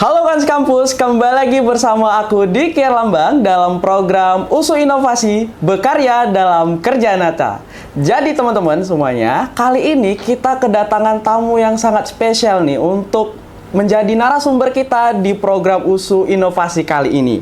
Halo Kans Kampus, kembali lagi bersama aku Diki Erlambang dalam program USU Inovasi Berkarya dalam Kerja Nyata. Jadi teman-teman semuanya, kali ini kita kedatangan tamu yang sangat spesial nih untuk menjadi narasumber kita di program USU Inovasi kali ini.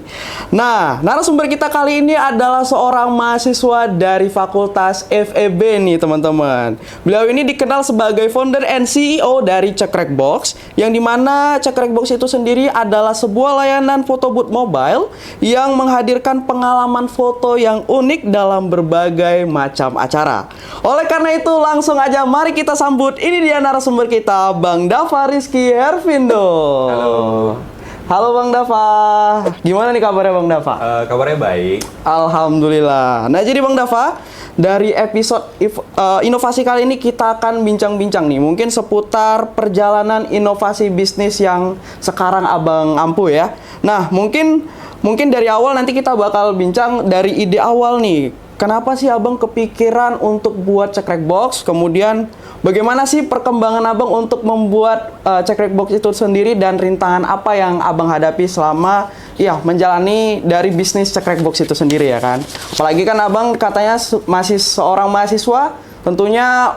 Nah, narasumber kita kali ini adalah seorang mahasiswa dari Fakultas FEB nih teman-teman. Beliau ini dikenal sebagai founder and CEO dari Cekrekbox, yang dimana Cekrekbox itu sendiri adalah sebuah layanan foto booth mobile yang menghadirkan pengalaman foto yang unik dalam berbagai macam acara. Oleh karena itu, langsung aja mari kita sambut, ini dia narasumber kita, Bang Dava Rizky Hervindo. Halo. Halo Bang Dava. Gimana nih kabarnya Bang Dava? Kabarnya baik. Alhamdulillah. Nah jadi Bang Dava, dari episode inovasi kali ini kita akan bincang-bincang nih, mungkin seputar perjalanan inovasi bisnis yang sekarang Abang ampuh ya. Nah mungkin dari awal nanti kita bakal bincang dari ide awal nih. Kenapa sih Abang kepikiran untuk buat Cekrekbox? Kemudian bagaimana sih perkembangan Abang untuk membuat Cekrekbox itu sendiri, dan rintangan apa yang Abang hadapi selama menjalani dari bisnis Cekrekbox itu sendiri ya kan? Apalagi kan Abang katanya masih seorang mahasiswa, tentunya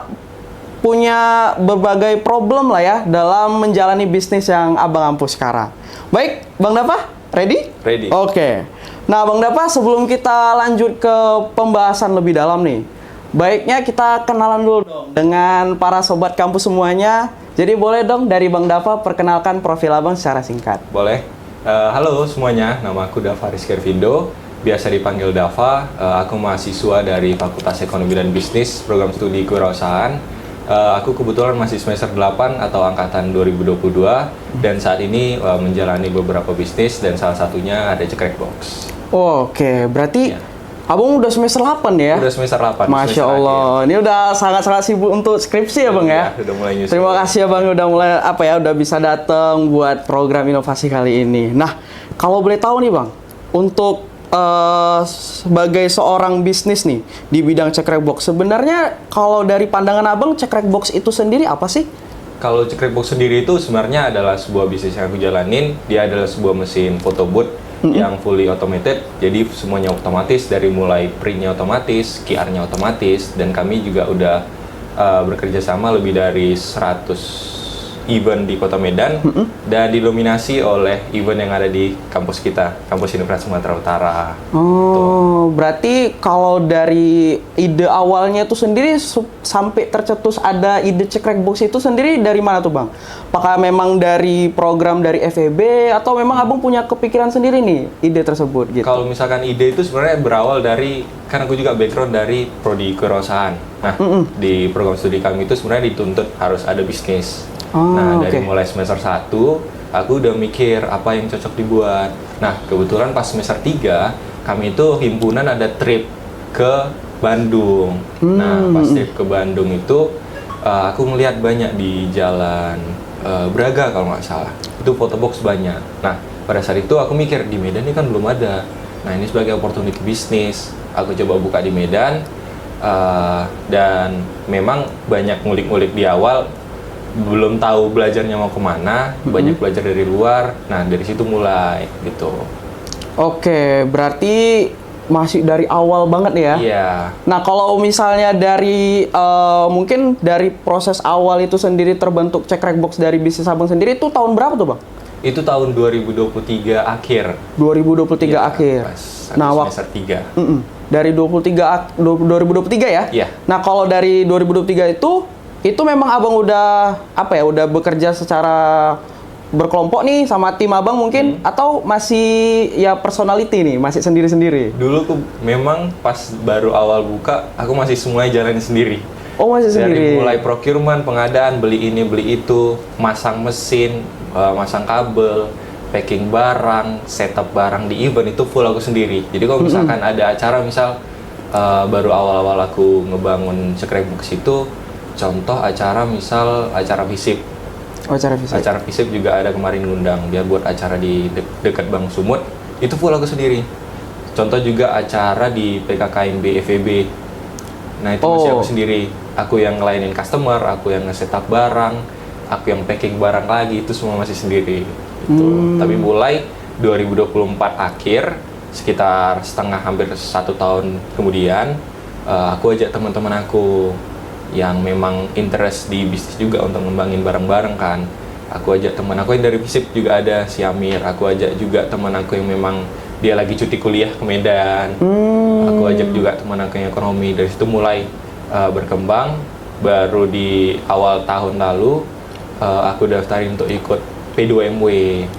punya berbagai problem lah ya dalam menjalani bisnis yang Abang ampuh sekarang. Baik, Bang Dava, ready? Ready. Oke. Nah, Bang Dava, sebelum kita lanjut ke pembahasan lebih dalam nih, baiknya kita kenalan dulu dong dengan para sobat kampus semuanya. Jadi boleh dong dari Bang Dava perkenalkan profil Abang secara singkat. Boleh. Halo semuanya, nama aku Dava Rizky Hervindo, biasa dipanggil Dava. Aku mahasiswa dari Fakultas Ekonomi dan Bisnis, program studi kewirausahaan. Aku kebetulan masih semester 8 atau angkatan 2022, dan saat ini menjalani beberapa bisnis, dan salah satunya ada Cekrekbox. Oke, berarti Abang udah semester 8 ya? Udah semester 8. Masya Allah, ini udah sangat-sangat sibuk untuk skripsi ya Bang ya? Udah mulai nyusul. Terima kasih ya Bang, udah mulai udah bisa datang buat program inovasi kali ini. Nah, kalau boleh tahu nih Bang, untuk sebagai seorang bisnis nih di bidang Cekrekbox, sebenarnya kalau dari pandangan Abang, Cekrekbox itu sendiri apa sih? Kalau Cekrekbox sendiri itu sebenarnya adalah sebuah bisnis yang aku jalanin. Dia adalah sebuah mesin photo booth yang fully automated. Jadi semuanya otomatis, dari mulai printnya otomatis, QR-nya otomatis, dan kami juga udah bekerja sama lebih dari 100 event di Kota Medan, dan didominasi oleh event yang ada di kampus kita, kampus Universitas Sumatera Utara. Oh, berarti kalau dari ide awalnya itu sendiri sampai tercetus ada ide Cekrekbox itu sendiri dari mana tuh Bang? Apakah memang dari program dari FEB atau memang Abang punya kepikiran sendiri nih ide tersebut gitu? Kalau misalkan ide itu sebenarnya berawal dari, kan aku juga background dari prodi kewirausahaan. Nah, di program studi kami itu sebenarnya dituntut harus ada bisnis. Dari mulai semester 1, aku udah mikir apa yang cocok dibuat. Nah, kebetulan pas semester 3, kami itu himpunan ada trip ke Bandung. Nah, pas trip ke Bandung itu, aku ngelihat banyak di jalan Braga kalau nggak salah. Itu photobox banyak. Nah, pada saat itu aku mikir, di Medan ini kan belum ada. Nah, ini sebagai opportunity bisnis. Aku coba buka di Medan, dan memang banyak ngulik-ngulik di awal. Belum tahu belajarnya mau kemana, banyak belajar dari luar. Nah, dari situ mulai gitu. Oke, berarti masih dari awal banget ya? Iya. Nah, kalau misalnya dari mungkin dari proses awal itu sendiri terbentuk Cekrekbox dari bisnis Abang sendiri, itu tahun berapa tuh Bang? Itu tahun 2023 akhir. 2023 akhir. Nah, semester 3. Dari 2023 ya? Iya. Nah, kalau dari 2023 itu memang Abang udah udah bekerja secara berkelompok nih sama tim Abang mungkin, atau masih ya personality nih, masih sendiri-sendiri? Dulu tuh memang pas baru awal buka, aku masih semuanya jalanin sendiri. Oh, masih sendiri. Dari mulai procurement, pengadaan, beli ini, beli itu, masang mesin, masang kabel, packing barang, setup barang di event, itu full aku sendiri. Jadi kalau misalkan ada acara, misal baru awal-awal aku ngebangun Cekrekbox itu, contoh acara misal acara FISIP. Acara FISIP juga ada kemarin ngundang dia buat acara di dekat Bang Sumut, itu full aku sendiri. Contoh juga acara di PKKMB FEB. Nah, itu masih aku sendiri. Aku yang ngelayanin customer, aku yang nge-setup barang, aku yang packing barang lagi, itu semua masih sendiri. gitu. Tapi mulai 2024 akhir, sekitar hampir 1 tahun kemudian, aku ajak teman-teman aku yang memang interest di bisnis juga untuk ngembangin bareng-bareng kan. Aku ajak teman aku yang dari FISIP juga ada, si Amir. Aku ajak juga teman aku yang memang dia lagi cuti kuliah ke Medan. Aku ajak juga teman aku yang ekonomi. Dari situ mulai berkembang. Baru di awal tahun lalu aku daftarin untuk ikut P2MW.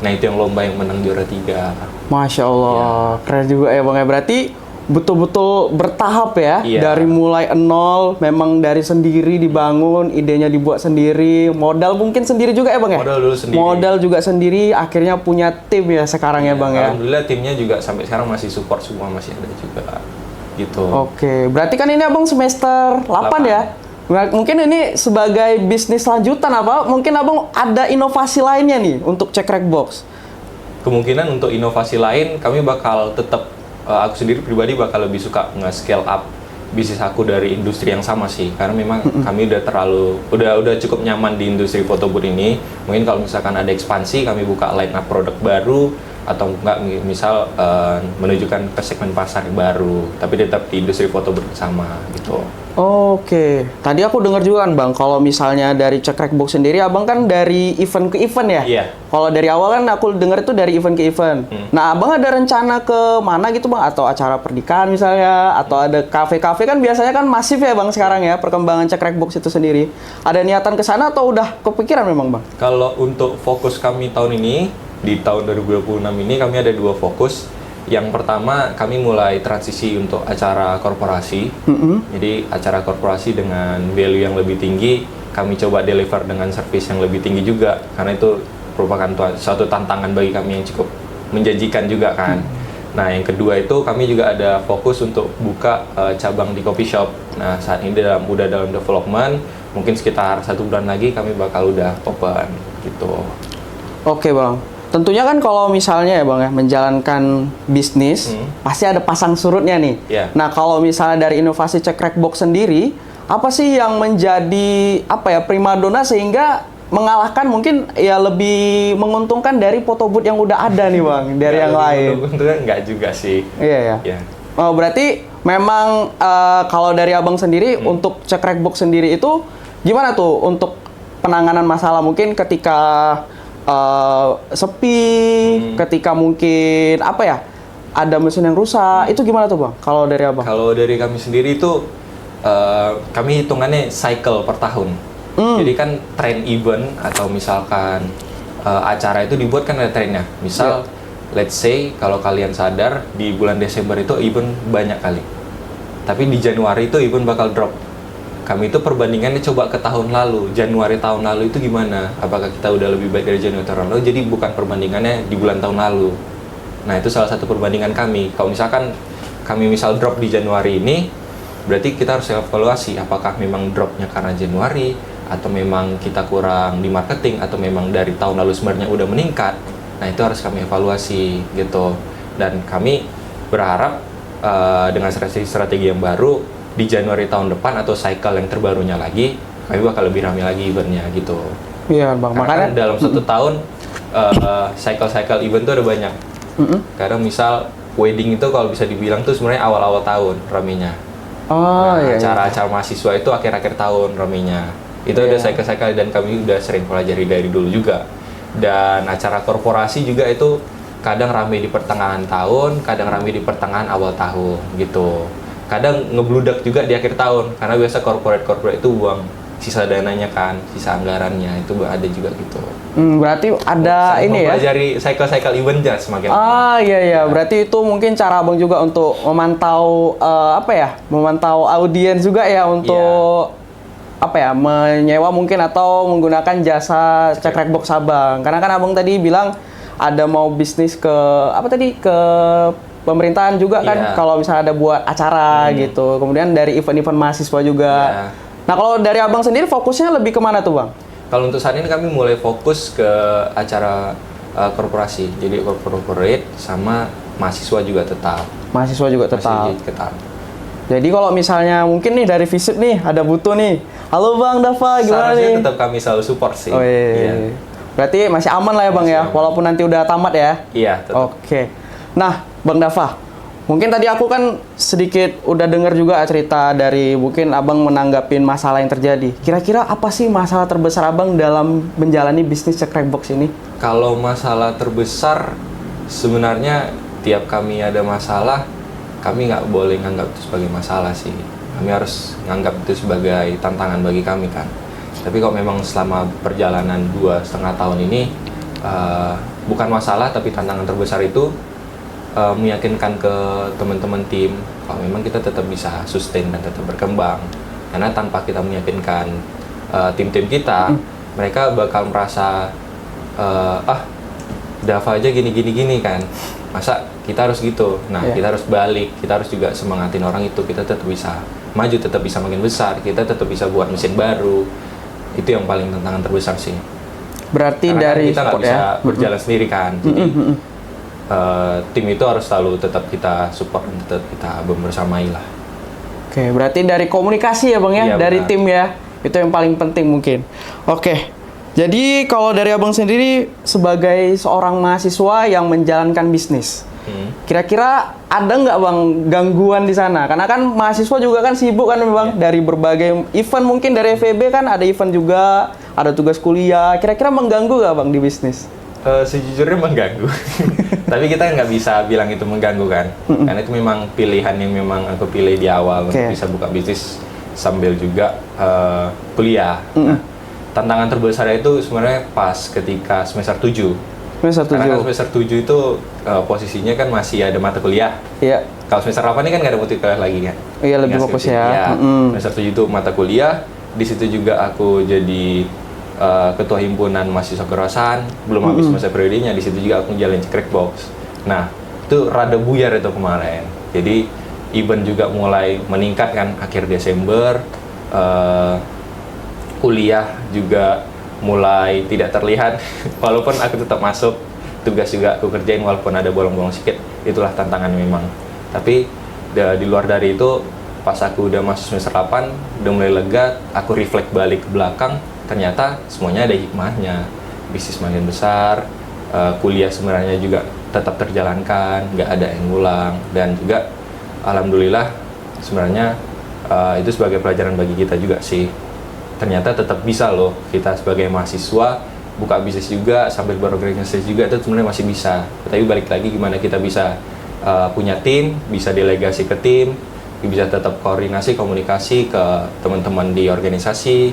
Nah itu yang lomba yang menang juara 3. Masya Allah, keren juga ya Bang ya. Berarti betul-betul bertahap ya, dari mulai nol, memang dari sendiri dibangun, idenya dibuat sendiri, modal mungkin sendiri juga ya Bang ya? Modal dulu sendiri. Modal juga sendiri, akhirnya punya tim ya sekarang ya Bang ya? Alhamdulillah timnya juga sampai sekarang masih support semua, masih ada juga gitu. Oke, berarti kan ini Abang semester 8 ya? Mungkin ini sebagai bisnis lanjutan apa? Mungkin Abang ada inovasi lainnya nih untuk Cekrek Box? Kemungkinan untuk inovasi lain kami bakal tetap, aku sendiri pribadi bakal lebih suka nge-scale up bisnis aku dari industri yang sama sih, karena memang kami udah cukup nyaman di industri photobooth ini. Mungkin kalau misalkan ada ekspansi, kami buka line up produk baru, atau enggak misal menunjukkan ke segmen pasar yang baru, tapi tetap di industri photobooth sama gitu. Oke, tadi aku dengar juga kan Bang, kalau misalnya dari Cekrek Box sendiri, Abang kan dari event ke event ya? Iya. Kalau dari awal kan aku dengar itu dari event ke event. Nah, Abang ada rencana ke mana gitu Bang? Atau acara pernikahan misalnya? Atau ada kafe-kafe kan biasanya kan masif ya Bang sekarang ya, perkembangan Cekrek Box itu sendiri. Ada niatan ke sana atau udah kepikiran memang Bang? Kalau untuk fokus kami tahun ini, di tahun 2026 ini kami ada 2 fokus. Yang pertama, kami mulai transisi untuk acara korporasi. Jadi acara korporasi dengan value yang lebih tinggi, kami coba deliver dengan service yang lebih tinggi juga, karena itu merupakan suatu tantangan bagi kami yang cukup menjanjikan juga kan. Nah yang kedua itu kami juga ada fokus untuk buka cabang di coffee shop. Nah saat ini udah dalam development, mungkin sekitar 1 bulan lagi kami bakal udah open gitu. Oke Bang. Tentunya kan kalau misalnya ya Bang ya, menjalankan bisnis, pasti ada pasang surutnya nih. Nah kalau misalnya dari inovasi Cekrek Box sendiri, apa sih yang menjadi primadona sehingga mengalahkan mungkin ya lebih menguntungkan dari photobooth yang udah ada nih Bang, dari yang lain? Menguntungkan enggak juga sih. Iya ya. Oh berarti memang kalau dari Abang sendiri, untuk Cekrek Box sendiri itu gimana tuh untuk penanganan masalah mungkin ketika sepi, ketika mungkin ada mesin yang rusak, itu gimana tuh Bang kalau dari Abang? Kalau dari kami sendiri itu kami hitungannya cycle per tahun. Jadi kan trend event atau misalkan acara itu dibuat kan ada trennya. Misal let's say kalau kalian sadar di bulan Desember itu event banyak kali, tapi di Januari itu event bakal drop. Kami itu perbandingannya coba ke tahun lalu, Januari tahun lalu itu gimana? Apakah kita udah lebih baik dari Januari tahun lalu? Jadi bukan perbandingannya di bulan tahun lalu. Nah itu salah satu perbandingan kami. Kalau misalkan kami misal drop di Januari ini, berarti kita harus evaluasi apakah memang dropnya karena Januari, atau memang kita kurang di marketing, atau memang dari tahun lalu sebenarnya udah meningkat. Nah itu harus kami evaluasi gitu. Dan kami berharap dengan strategi yang baru, di Januari tahun depan atau cycle yang terbarunya lagi, kami bakal lebih ramai lagi eventnya gitu. Iya Bang, makanya dalam 1 tahun cycle event tuh ada banyak. Karena misal wedding itu kalau bisa dibilang tuh sebenarnya awal-awal tahun ramenya. Acara-acara mahasiswa itu akhir-akhir tahun ramenya. Itu ada cycle dan kami udah sering pelajari dari dulu juga. Dan acara korporasi juga itu kadang ramai di pertengahan tahun, kadang ramai di pertengahan awal tahun gitu. Kadang ngebludak juga di akhir tahun, karena biasa corporate itu buang sisa dananya kan, sisa anggarannya, itu ada juga gitu. Berarti ada ini ya? Mempelajari cycle eventnya semakin. Iya. Berarti itu mungkin cara Abang juga untuk memantau memantau audiens juga ya, untuk menyewa mungkin atau menggunakan jasa Cekrek Box Abang. Karena kan Abang tadi bilang ada mau bisnis ke pemerintahan juga kan, kalau misalnya ada buat acara gitu. Kemudian dari event-event mahasiswa juga. Nah kalau dari Abang sendiri fokusnya lebih kemana tuh Bang? Kalau untuk saat ini kami mulai fokus ke acara korporasi. Jadi corporate sama mahasiswa juga tetap. Mahasiswa juga tetap. Masih tetap. Jadi kalau misalnya mungkin nih dari FISIP nih ada butuh nih, halo Bang Dava, gimana nih? Seharusnya tetap kami selalu support sih. Iya. Berarti masih aman lah ya Bang Masih ya, aman. walaupun nanti udah tamat ya. Iya, tetap. Oke. Nah, Bang Dava, mungkin tadi aku kan sedikit udah dengar juga cerita dari mungkin Abang menanggapin masalah yang terjadi. Kira-kira apa sih masalah terbesar Abang dalam menjalani bisnis cekrek box ini? Kalau masalah terbesar, sebenarnya tiap kami ada masalah, kami nggak boleh nganggap itu sebagai masalah sih. Kami harus nganggap itu sebagai tantangan bagi kami kan. Tapi kalau memang selama perjalanan 2,5 tahun ini, bukan masalah, tapi tantangan terbesar itu meyakinkan ke teman-teman tim kalau memang kita tetap bisa sustain dan tetap berkembang. Karena tanpa kita meyakinkan tim-tim kita, mereka bakal merasa Dava aja gini kan, masa kita harus gitu. Nah, kita harus balik, kita harus juga semangatin orang itu, kita tetap bisa maju, tetap bisa makin besar, kita tetap bisa buat mesin baru. Itu yang paling tantangan terbesar sih. Berarti Karena dari kan kita nggak support bisa ya. berjalan sendiri kan, jadi tim itu harus selalu tetap kita support dan tetap kita bersamai lah. Oke, berarti dari komunikasi ya Bang ya, Iya, dari benar. tim ya. Itu yang paling penting mungkin. Oke. Jadi kalau dari Abang sendiri sebagai seorang mahasiswa yang menjalankan bisnis, kira-kira ada nggak Bang gangguan di sana? Karena kan mahasiswa juga kan sibuk kan Bang, dari berbagai event, mungkin dari FEB kan ada event juga, ada tugas kuliah. Kira-kira mengganggu nggak Bang di bisnis? Sejujurnya mengganggu, tapi kita nggak bisa bilang itu mengganggu kan, karena itu memang pilihan yang memang aku pilih di awal untuk bisa buka bisnis sambil juga kuliah. Nah, tantangan terbesarnya itu sebenarnya pas ketika semester 7. Karena kan semester 7 itu posisinya kan masih ada mata kuliah. Iya. Kalau semester 8 ini kan nggak ada mata kuliah lagi kan? Iya, lebih fokus ya. Semester 7 itu mata kuliah. Di situ juga aku jadi ketua himpunan mahasiswa kerosaan. Belum habis masa periodenya. Di situ juga aku jalan cekrek box. Nah, itu rada buyar itu kemarin. Jadi event juga mulai meningkat kan akhir Desember. Kuliah juga mulai tidak terlihat. Walaupun aku tetap masuk, tugas juga aku kerjain walaupun ada bolong-bolong sedikit. Itulah tantangan memang. Tapi di luar dari itu, pas aku udah masuk semester 8, udah mulai lega, aku reflect balik ke belakang, ternyata semuanya ada hikmahnya. Bisnis makin besar, kuliah sebenarnya juga tetap terjalankan, nggak ada yang ngulang, dan juga alhamdulillah sebenarnya itu sebagai pelajaran bagi kita juga sih. Ternyata tetap bisa loh kita sebagai mahasiswa buka bisnis juga sambil berorganisasi juga, itu sebenarnya masih bisa. Tapi balik lagi gimana kita bisa punya tim, bisa delegasi ke tim, bisa tetap koordinasi, komunikasi ke teman-teman di organisasi,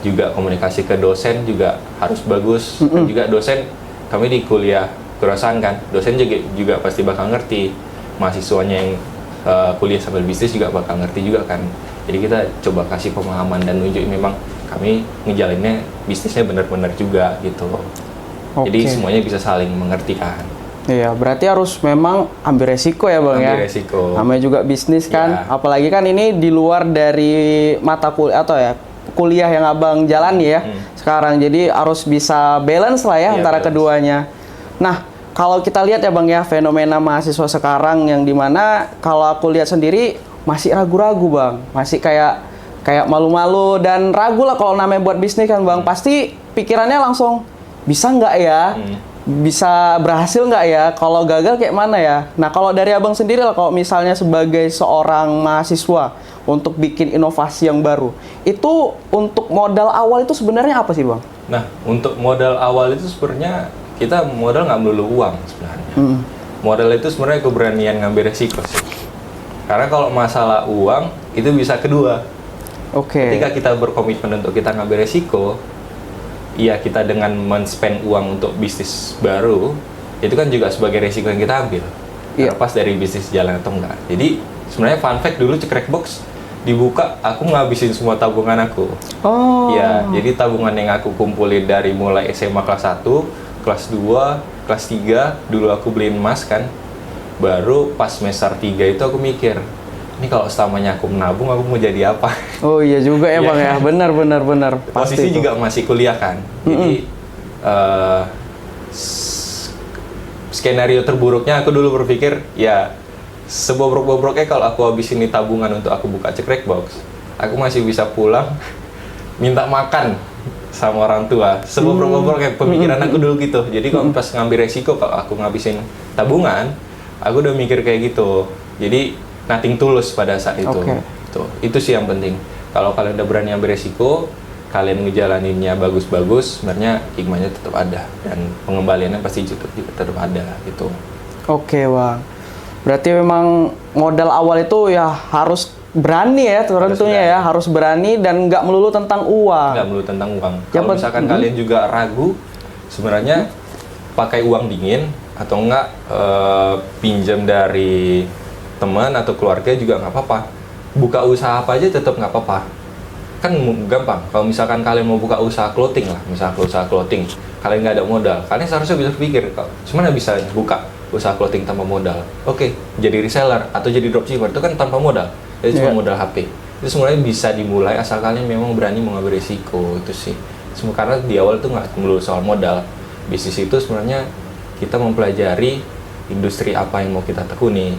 juga komunikasi ke dosen juga harus bagus. Dan juga dosen, kami di kuliah kerosaan kan, dosen juga pasti bakal ngerti, mahasiswanya yang kuliah sambil bisnis juga bakal ngerti juga kan. Jadi kita coba kasih pemahaman dan nunjukin memang kami ngejalinnya bisnisnya benar-benar juga gitu loh. Jadi semuanya bisa saling mengerti kan. Iya, berarti harus memang ambil resiko ya Bang ya. Ambil resiko. Namanya juga bisnis kan, apalagi kan ini di luar dari mata kuliah atau ya kuliah yang Abang jalani ya sekarang. Jadi harus bisa balance lah ya antara keduanya. Nah, kalau kita lihat ya Bang ya, fenomena mahasiswa sekarang yang dimana kalau aku lihat sendiri masih ragu-ragu Bang, masih kayak malu-malu dan ragu lah kalau namanya buat bisnis kan Bang. Pasti pikirannya langsung bisa nggak ya, bisa berhasil nggak ya, kalau gagal kayak mana ya. Nah kalau dari Abang sendiri lah, kalau misalnya sebagai seorang mahasiswa untuk bikin inovasi yang baru, itu untuk modal awal itu sebenarnya apa sih Bang? Nah untuk modal awal itu sebenarnya kita modal nggak melulu uang sebenarnya. Modal itu sebenarnya keberanian ngambil resiko sih. Karena kalau masalah uang itu bisa kedua. Ketika kita berkomitmen untuk kita ngambil resiko, iya kita dengan men-spend uang untuk bisnis baru, itu kan juga sebagai resiko yang kita ambil. Terlepas dari bisnis jalan atau enggak. Jadi sebenarnya fun fact, dulu cekrek box dibuka, aku ngabisin semua tabungan aku. Ya, jadi tabungan yang aku kumpulin dari mulai SMA kelas 1, kelas 2, kelas 3, dulu aku beliin emas kan. Baru pas semester 3 itu aku mikir, ini kalau selamanya aku menabung, aku mau jadi apa? Oh iya juga ya Bang ya, benar. Posisi juga masih kuliah kan, jadi skenario terburuknya aku dulu berpikir, ya sebobrok-bobroknya kalau aku habis ini tabungan untuk aku buka cekrek box, aku masih bisa pulang minta makan sama orang tua. Ngobrol-ngobrol kayak pemikiran aku dulu gitu. Jadi kalau pas ngambil resiko, kalau aku ngabisin tabungan, aku udah mikir kayak gitu. Jadi nothing tulus pada saat itu. Itu sih yang penting. Kalau kalian udah berani ambil resiko, kalian ngejalaninnya bagus-bagus, sebenarnya hikmahnya tetap ada dan pengembaliannya pasti juga tetap ada gitu. Oke, Bang. Berarti memang modal awal itu ya harus berani ya, tentunya ya, harus berani dan nggak melulu tentang uang. Nggak melulu tentang uang. Kalau misalkan kalian juga ragu, sebenarnya pakai uang dingin atau enggak pinjam dari teman atau keluarga juga nggak apa-apa. Buka usaha apa aja tetap nggak apa-apa. Kan gampang. Kalau misalkan kalian mau buka usaha clothing lah, misalkan usaha clothing, kalian nggak ada modal, kalian seharusnya bisa pikir, gimana bisa buka usaha clothing tanpa modal? Oke, jadi reseller atau jadi dropshipper itu kan tanpa modal. Jadi cuma modal HP. Itu sebenarnya bisa dimulai asal kalian memang berani mengambil risiko, itu sih. Karena di awal tuh nggak melulu soal modal. Bisnis itu sebenarnya kita mempelajari industri apa yang mau kita tekuni.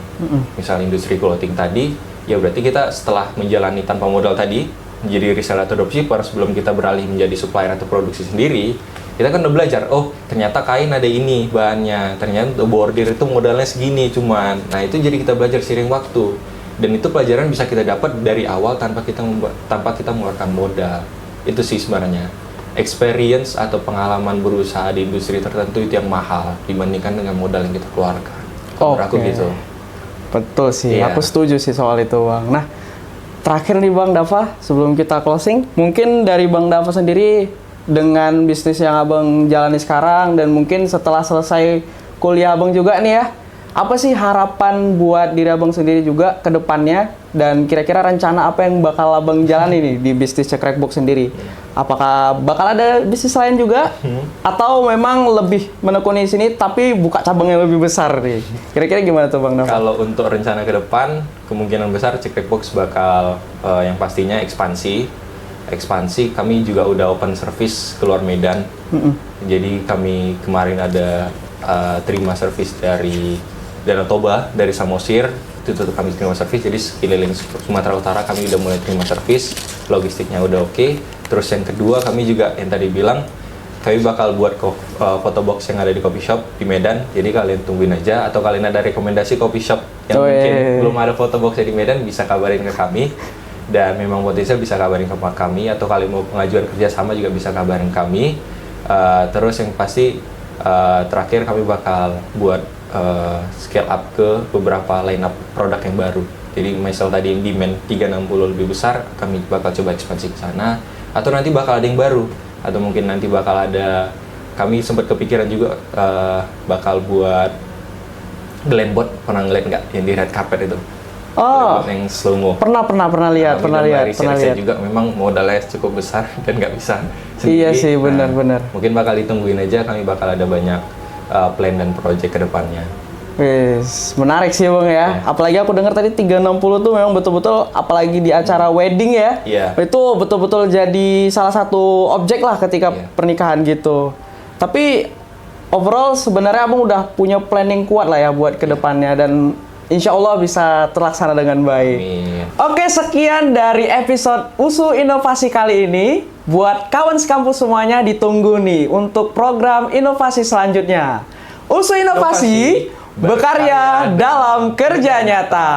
Misal industri clothing tadi, ya berarti kita setelah menjalani tanpa modal tadi, menjadi reseller atau dropshipper sebelum kita beralih menjadi supplier atau produksi sendiri, kita kan udah belajar, oh ternyata kain ada ini bahannya, ternyata bordir itu modalnya segini cuman. Nah itu jadi kita belajar seiring waktu. Dan itu pelajaran bisa kita dapat dari awal tanpa kita mengeluarkan modal. Itu sih sebenarnya. Experience atau pengalaman berusaha di industri tertentu itu yang mahal dibandingkan dengan modal yang kita keluarkan. Menurut aku gitu. Betul sih, aku setuju sih soal itu, Bang. Nah, terakhir nih Bang Dava, sebelum kita closing, mungkin dari Bang Dava sendiri dengan bisnis yang Abang jalani sekarang dan mungkin setelah selesai kuliah Abang juga nih ya, apa sih harapan buat diri Abang sendiri juga ke depannya dan kira-kira rencana apa yang bakal Abang jalani nih di bisnis Cekrek Box sendiri? Apakah bakal ada bisnis lain juga atau memang lebih menekuni sini tapi buka cabang yang lebih besar nih? Kira-kira gimana tuh Bang Dava? Kalau untuk rencana ke depan, kemungkinan besar Cekrek Box bakal yang pastinya ekspansi. Ekspansi, kami juga udah open service keluar Medan. Jadi kami kemarin ada terima service dari Danau Toba, dari Samosir, itu kami terima servis. Jadi sekeliling Sumatera Utara kami udah mulai terima servis, logistiknya udah oke. Terus yang kedua, kami juga yang tadi bilang, kami bakal buat photo box yang ada di coffee shop di Medan. Jadi kalian tungguin aja, atau kalian ada rekomendasi coffee shop yang mungkin belum ada photo box di Medan, bisa kabarin ke kami. Dan memang potensial bisa kabarin ke kami, atau kalian mau pengajuan kerjasama juga bisa kabarin kami. Terus yang pasti terakhir kami bakal buat scale up ke beberapa line up produk yang baru. Jadi misal tadi yang demand 360 lebih besar, kami bakal coba ekspansi ke sana. Atau nanti bakal ada yang baru, atau mungkin nanti bakal ada, kami sempat kepikiran juga bakal buat glambot. Pernah ngeliat nggak yang di red carpet itu? Oh, yang slow mo. Pernah lihat. Juga memang modalnya cukup besar dan nggak bisa sendiri. Iya sih, benar. Mungkin bakal ditungguin aja, kami bakal ada banyak plan dan project ke depannya. Wis, menarik sih Bang ya. Apalagi aku dengar tadi 360 tuh memang betul-betul, apalagi di acara wedding ya. Itu betul-betul jadi salah satu objek lah ketika pernikahan gitu. Tapi overall sebenarnya Abang udah punya planning kuat lah ya buat ke depannya dan insya Allah bisa terlaksana dengan baik. Amin. Oke, sekian dari episode USU Inovasi kali ini. Buat kawan sekampus semuanya, ditunggu nih untuk program inovasi selanjutnya. USU Inovasi, berkarya dalam kerja nyata.